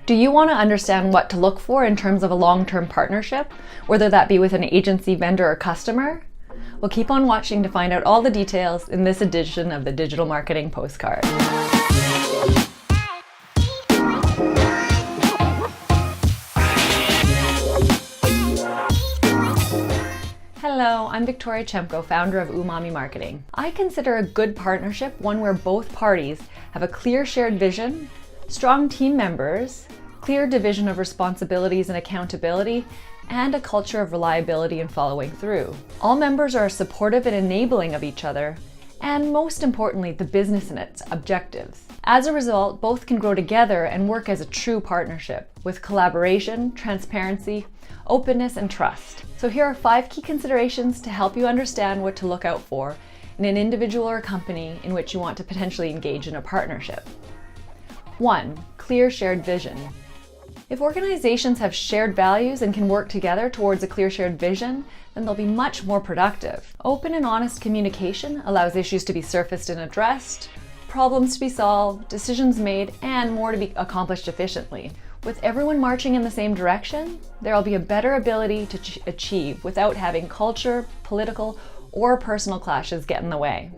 Do you want to understand what to look for in terms of a long-term partnership, whether that be with an agency, vendor, or customer? Well, keep on watching to find out all the details in this edition of the Digital Marketing Postcard. Hello, I'm Victoria Chemko, founder of Umami Marketing. I consider a good partnership one where both parties have a clear shared vision, strong team members, clear division of responsibilities and accountability, and a culture of reliability and following through. All members are supportive and enabling of each other, and most importantly, the business and its objectives. As a result, both can grow together and work as a true partnership with collaboration, transparency, openness, and trust. So here are 5 key considerations to help you understand what to look out for in an individual or company in which you want to potentially engage in a partnership. 1. Clear shared vision. If organizations have shared values and can work together towards a clear shared vision, then they'll be much more productive. Open and honest communication allows issues to be surfaced and addressed, problems to be solved, decisions made, and more to be accomplished efficiently. With everyone marching in the same direction, there will be a better ability to achieve without having culture, political, or personal clashes get in the way.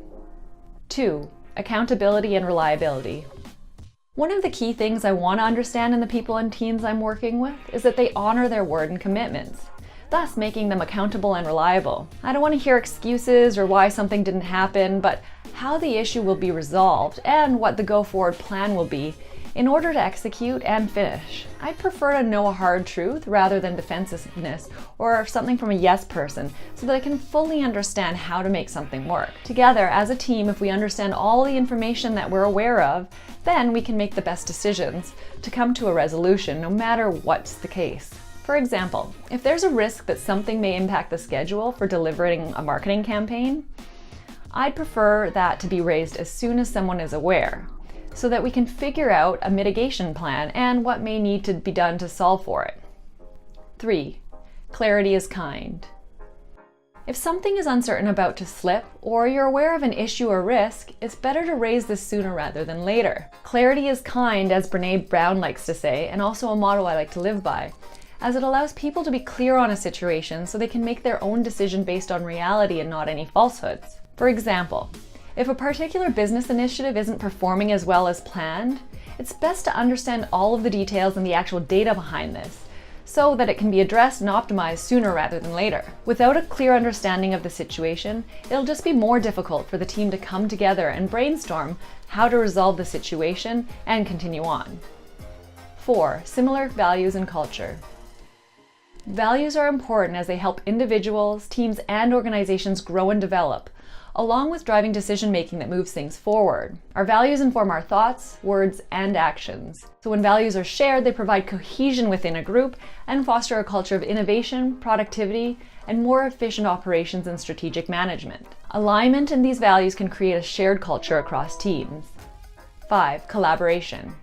2. Accountability and reliability. One of the key things I want to understand in the people and teams I'm working with is that they honor their word and commitments, thus making them accountable and reliable. I don't want to hear excuses or why something didn't happen, but how the issue will be resolved and what the go-forward plan will be in order to execute and finish. I prefer to know a hard truth rather than defensiveness or something from a yes person so that I can fully understand how to make something work. Together, as a team, if we understand all the information that we're aware of, then we can make the best decisions to come to a resolution no matter what's the case. For example, if there's a risk that something may impact the schedule for delivering a marketing campaign, I'd prefer that to be raised as soon as someone is aware, so that we can figure out a mitigation plan and what may need to be done to solve for it. 3. Clarity is kind. If something is uncertain about to slip, or you're aware of an issue or risk, it's better to raise this sooner rather than later. Clarity is kind, as Brene Brown likes to say, and also a motto I like to live by, as it allows people to be clear on a situation so they can make their own decision based on reality and not any falsehoods. For example, if a particular business initiative isn't performing as well as planned, it's best to understand all of the details and the actual data behind this, so that it can be addressed and optimized sooner rather than later. Without a clear understanding of the situation, it'll just be more difficult for the team to come together and brainstorm how to resolve the situation and continue on. 4. Similar values and culture. Values are important as they help individuals, teams, and organizations grow and develop, along with driving decision-making that moves things forward. Our values inform our thoughts, words, and actions. So when values are shared, they provide cohesion within a group and foster a culture of innovation, productivity, and more efficient operations and strategic management. Alignment in these values can create a shared culture across teams. 5. Collaboration.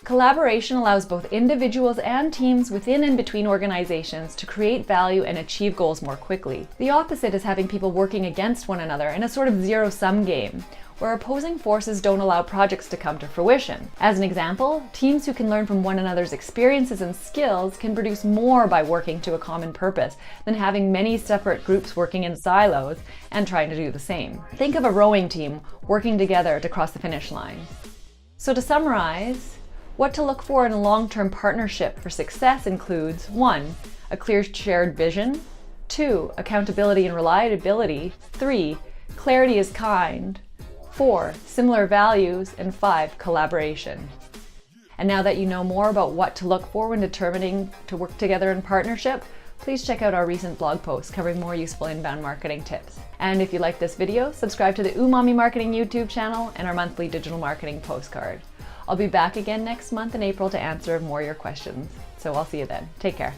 Collaboration allows both individuals and teams within and between organizations to create value and achieve goals more quickly. The opposite is having people working against one another in a sort of zero-sum game, where opposing forces don't allow projects to come to fruition. As an example, teams who can learn from one another's experiences and skills can produce more by working to a common purpose than having many separate groups working in silos and trying to do the same. Think of a rowing team working together to cross the finish line. So to summarize, what to look for in a long-term partnership for success includes 1. A clear shared vision, 2. Accountability and reliability, 3. Clarity is kind, 4. Similar values, and 5. Collaboration. And now that you know more about what to look for when determining to work together in partnership, please check out our recent blog post covering more useful inbound marketing tips. And if you like this video, subscribe to the Umami Marketing YouTube channel and our monthly digital marketing postcard. I'll be back again next month in April to answer more of your questions. So I'll see you then. Take care.